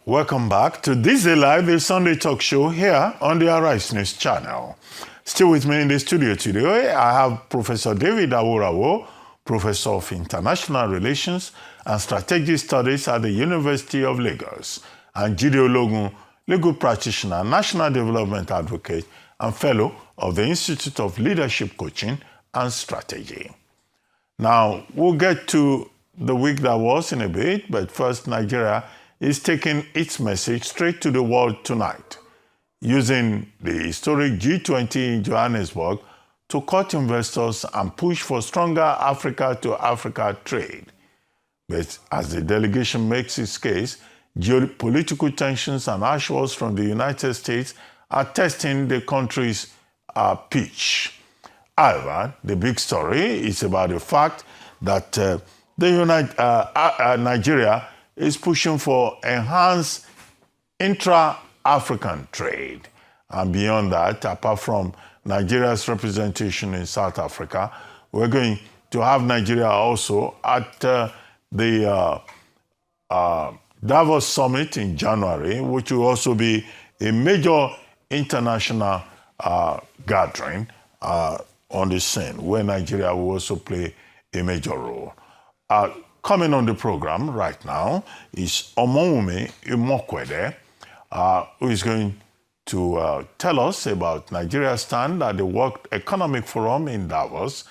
Welcome back to This Day Live, the Sunday talk show here on the Arise News channel. Still with me in the studio today, I have Professor David Awurawo, Professor of International Relations and Strategic Studies at the University of Lagos, and Jide Ologun, legal practitioner, national development advocate, and fellow of the Institute of Leadership Coaching and Strategy. Now, we'll get to the week that was in a bit, but first, Nigeria is taking its message straight to the world tonight, using the historic G20 in Johannesburg to court investors and push for stronger Africa-to-Africa trade. But as the delegation makes its case, geopolitical tensions and harsh words from the United States are testing the country's pitch. However, the big story is about the fact that Nigeria is pushing for enhanced intra-African trade. And beyond that, apart from Nigeria's representation in South Africa, we're going to have Nigeria also at the Davos summit in January, which will also be a major international gathering on the scene, where Nigeria will also play a major role. Coming on the program right now is Omowunmi Imoukhuede, who is going to tell us about Nigeria's stand at the World Economic Forum in Davos.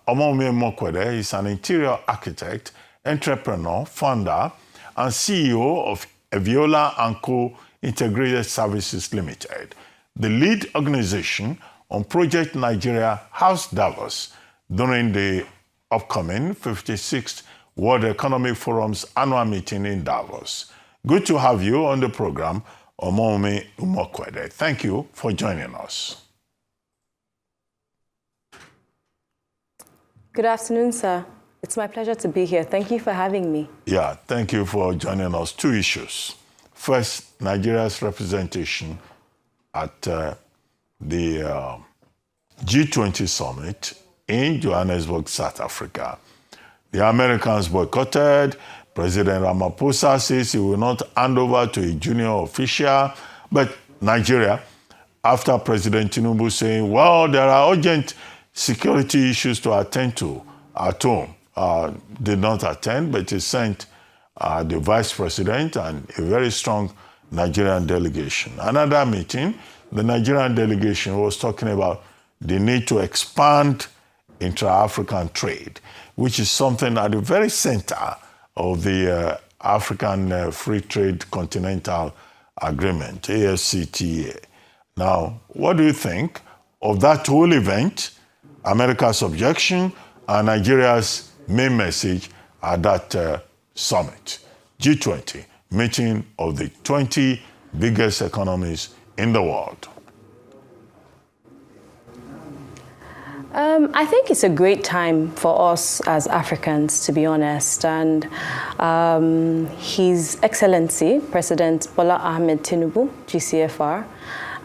Omowunmi Imoukhuede is an interior architect, entrepreneur, founder, and CEO of Eviola & Co. Integrated Services Limited, the lead organization on Project Nigeria House Davos during the upcoming 56th World Economic Forum's annual meeting in Davos. Good to have you on the program, Omowunmi Imoukhuede. Thank you for joining us. Good afternoon, sir. It's my pleasure to be here. Thank you for having me. Yeah, thank you for joining us. Two issues. First, Nigeria's representation at the G20 summit in Johannesburg, South Africa. The Americans boycotted. President Ramaphosa says he will not hand over to a junior official. But Nigeria, after President Tinubu saying, well, there are urgent security issues to attend to at home, did not attend, but he sent the vice president and a very strong Nigerian delegation. Another meeting, the Nigerian delegation was talking about the need to expand intra-African trade, which is something at the very center of the African Free Trade Continental Agreement, AFCTA. Now, what do you think of that whole event, America's objection, and Nigeria's main message at that summit, G20, meeting of the 20 biggest economies in the world? I think it's a great time for us as Africans, to be honest. And His Excellency, President Bola Ahmed Tinubu, GCFR,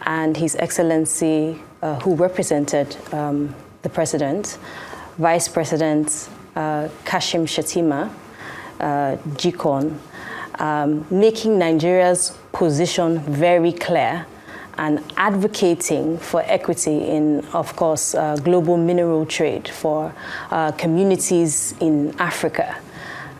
and His Excellency, who represented the President, Vice President Kashim Shettima, GCON, making Nigeria's position very clear and advocating for equity in, of course, global mineral trade for communities in Africa.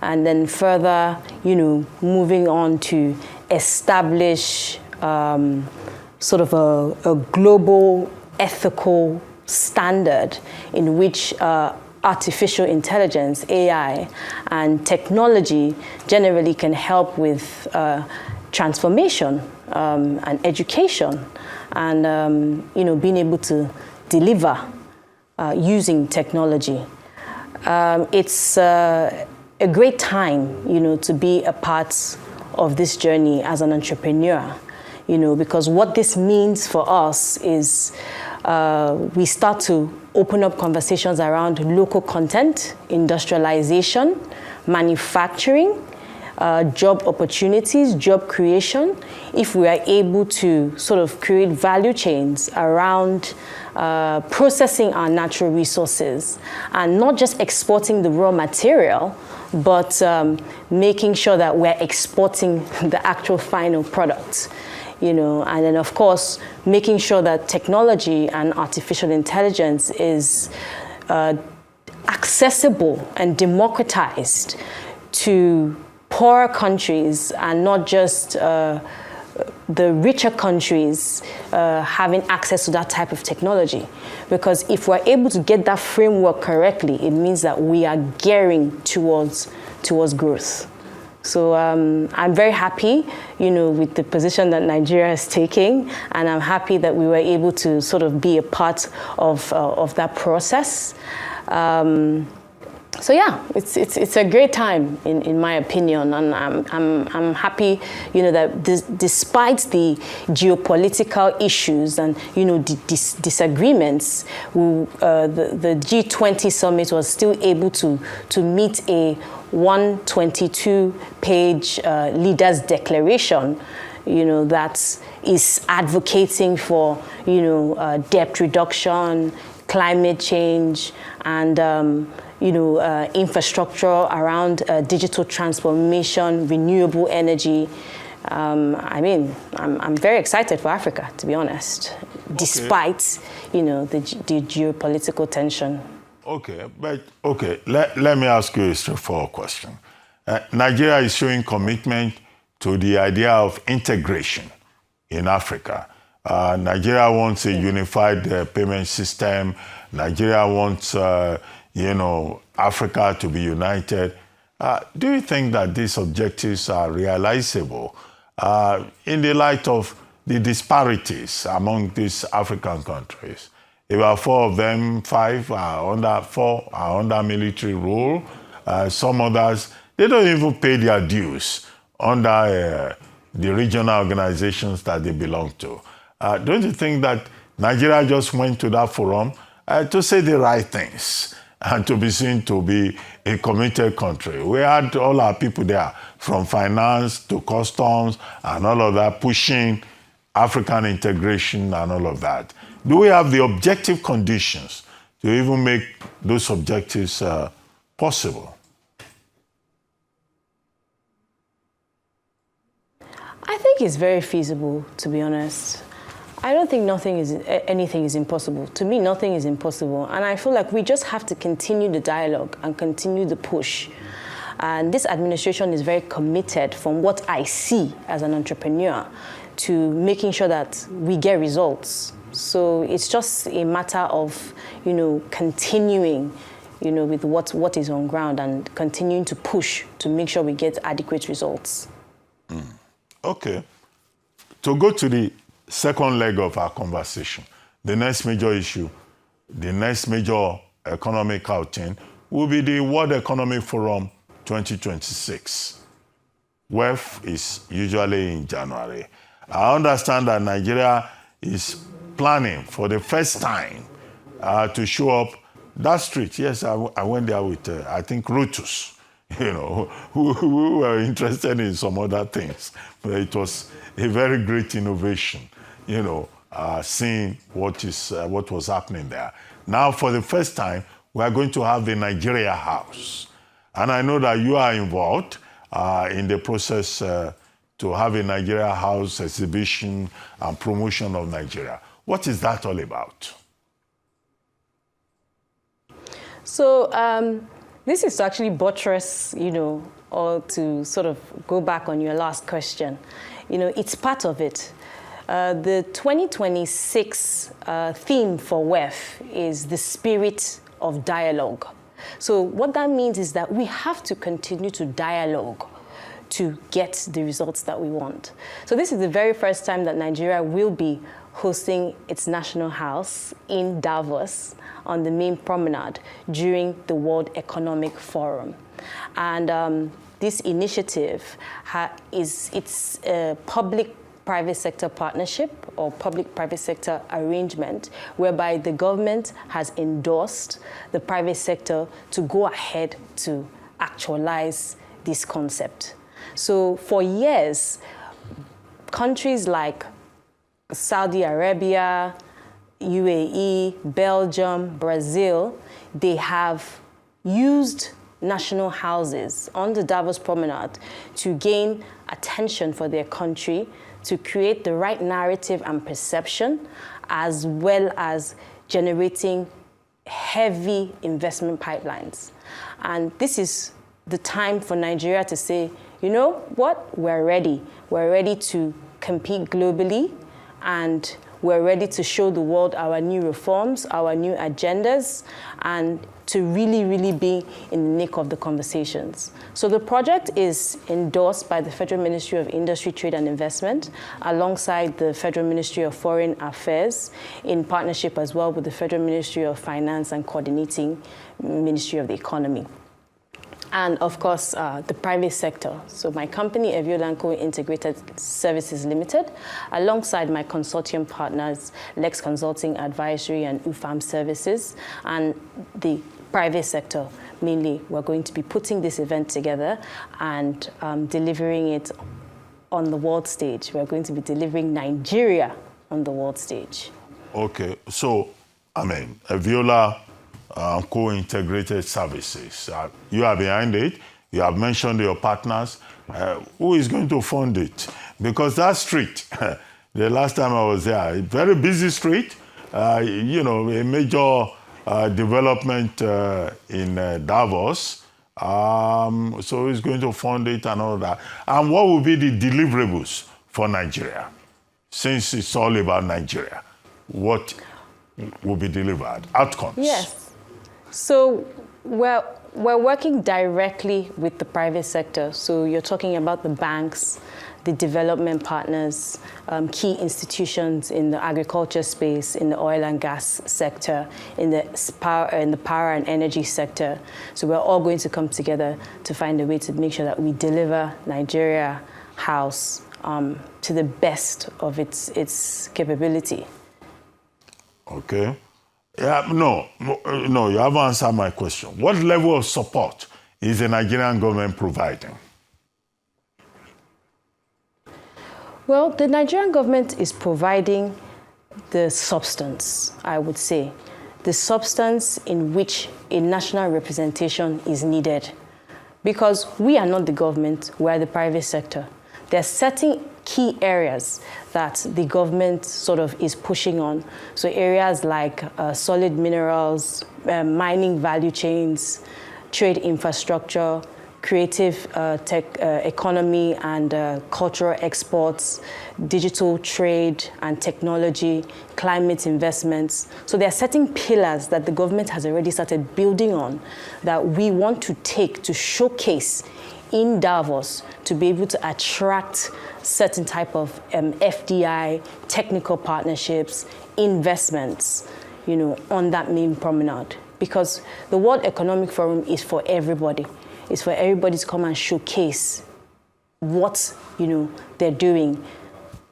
And then further, moving on to establish sort of a global ethical standard in which artificial intelligence, AI, and technology generally can help with transformation and education, and being able to deliver using technology. It's a great time, to be a part of this journey as an entrepreneur, because what this means for us is we start to open up conversations around local content, industrialization, manufacturing, job opportunities, job creation, if we are able to sort of create value chains around processing our natural resources and not just exporting the raw material, but making sure that we're exporting the actual final product. And then of course, making sure that technology and artificial intelligence is accessible and democratized to poorer countries and not just the richer countries having access to that type of technology. Because if we're able to get that framework correctly, it means that we are gearing towards growth. So I'm very happy, with the position that Nigeria is taking, and I'm happy that we were able to sort of be a part of that process. So yeah, it's a great time in my opinion, and I'm happy, that despite the geopolitical issues and disagreements, the G20 summit was still able to meet a 122-page leaders' declaration, that is advocating for debt reduction, climate change, and infrastructure around digital transformation, renewable energy. I'm very excited for Africa, to be honest, despite the geopolitical tension. Let me ask you a straightforward question. Nigeria is showing commitment to the idea of integration in Africa. Nigeria wants a unified payment system. Nigeria wants, Africa to be united. Do you think that these objectives are realizable in the light of the disparities among these African countries? About 4 of them, 5 are under military rule. Some others, they don't even pay their dues under the regional organizations that they belong to. Don't you think that Nigeria just went to that forum to say the right things and to be seen to be a committed country? We had all our people there, from finance to customs and all of that, pushing African integration and all of that. Do we have the objective conditions to even make those objectives possible? I think it's very feasible, to be honest. I don't think anything is impossible. To me, nothing is impossible. And I feel like we just have to continue the dialogue and continue the push. And this administration is very committed, from what I see as an entrepreneur, to making sure that we get results. So it's just a matter of, continuing, with what is on ground and continuing to push to make sure we get adequate results. Okay. To go to the second leg of our conversation, the next major issue, the next major economic outing will be the World Economic Forum 2026. WEF is usually in January. I understand that Nigeria is planning for the first time to show up that street. Yes, I went there with, I think, Rutus, who were interested in some other things. But it was a very great innovation, seeing what was happening there. Now, for the first time, we are going to have the Nigeria House. And I know that you are involved in the process to have a Nigeria House exhibition and promotion of Nigeria. What is that all about? So this is to actually buttress, or to sort of go back on your last question. It's part of it. The 2026 theme for WEF is the spirit of dialogue. So what that means is that we have to continue to dialogue to get the results that we want. So this is the very first time that Nigeria will be hosting its national house in Davos on the main promenade during the World Economic Forum. And this initiative it's a public-private sector partnership or public-private sector arrangement whereby the government has endorsed the private sector to go ahead to actualize this concept. So for years, countries like Saudi Arabia, UAE, Belgium, Brazil, they have used national houses on the Davos promenade to gain attention for their country, to create the right narrative and perception, as well as generating heavy investment pipelines. And this is the time for Nigeria to say, you know what, we're ready. We're ready to compete globally, and we're ready to show the world our new reforms, our new agendas, and to really, really be in the nick of the conversations. So the project is endorsed by the Federal Ministry of Industry, Trade and Investment, alongside the Federal Ministry of Foreign Affairs, in partnership as well with the Federal Ministry of Finance and coordinating Ministry of the Economy. And of course, the private sector. So my company, Eviola & Co. Integrated Services Limited, alongside my consortium partners, Lex Consulting Advisory and UFAM Services, and the private sector, mainly, we're going to be putting this event together and delivering it on the world stage. We're going to be delivering Nigeria on the world stage. Okay, so, Eviola Co-Integrated Services. You are behind it. You have mentioned your partners. Who is going to fund it? Because that street, the last time I was there, a very busy street, you know, a major development in Davos. So who's going to fund it and all that? And what will be the deliverables for Nigeria? Since it's all about Nigeria, what will be delivered? Outcomes? Yes. So we're working directly with the private sector. So you're talking about the banks, the development partners, key institutions in the agriculture space, in the oil and gas sector, in the power and energy sector. So we're all going to come together to find a way to make sure that we deliver Nigeria House to the best of its capability. Okay. Yeah, no, you haven't answered my question. What level of support is the Nigerian government providing? Well, the Nigerian government is providing the substance, I would say, the substance in which a national representation is needed. Because we are not the government, we are the private sector. There are certain key areas that the government sort of is pushing on. So areas like solid minerals, mining value chains, trade infrastructure, creative tech economy and cultural exports, digital trade and technology, climate investments. So there are certain pillars that the government has already started building on that we want to take to showcase in Davos to be able to attract certain type of FDI, technical partnerships, investments, you know, on that main promenade. Because the World Economic Forum is for everybody. It's for everybody to come and showcase what, you know, they're doing,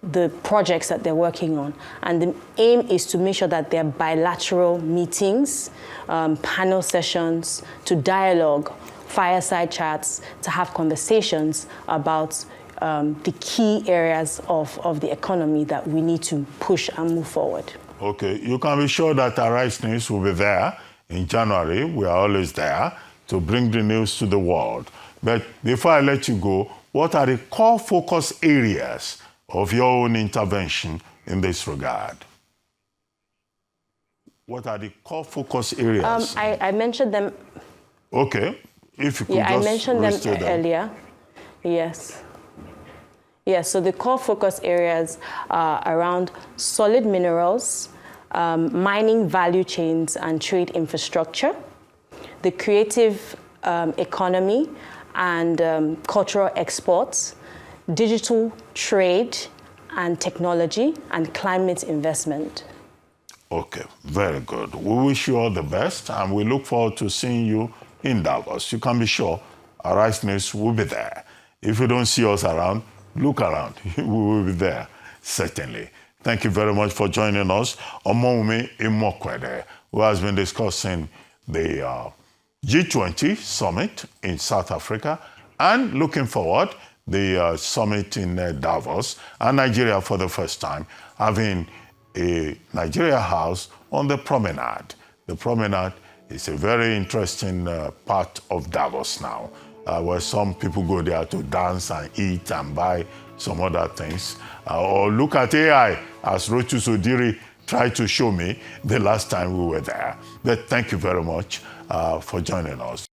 the projects that they're working on. And the aim is to make sure that there are bilateral meetings, panel sessions, to dialogue, fireside chats, to have conversations about the key areas of the economy that we need to push and move forward. Okay, you can be sure that Arise News will be there in January. We are always there to bring the news to the world. But before I let you go, what are the core focus areas of your own intervention in this regard? What are the core focus areas? I mentioned them. Okay, if you could I mentioned them them earlier. Yes. Yes, so the core focus areas are around solid minerals, mining value chains and trade infrastructure, the creative economy and cultural exports, digital trade and technology, and climate investment. Okay, very good. We wish you all the best, and we look forward to seeing you in Davos. You can be sure Arise News will be there. If you don't see us around, look around. We will be there, certainly. Thank you very much for joining us. Omowunmi Imoukhuede, who has been discussing the G20 summit in South Africa and looking forward the summit in Davos, and Nigeria for the first time, having a Nigeria house on the promenade. The promenade is a very interesting part of Davos now, where some people go there to dance and eat and buy some other things. Or look at AI, as Rochus Odiri tried to show me the last time we were there. But thank you very much for joining us.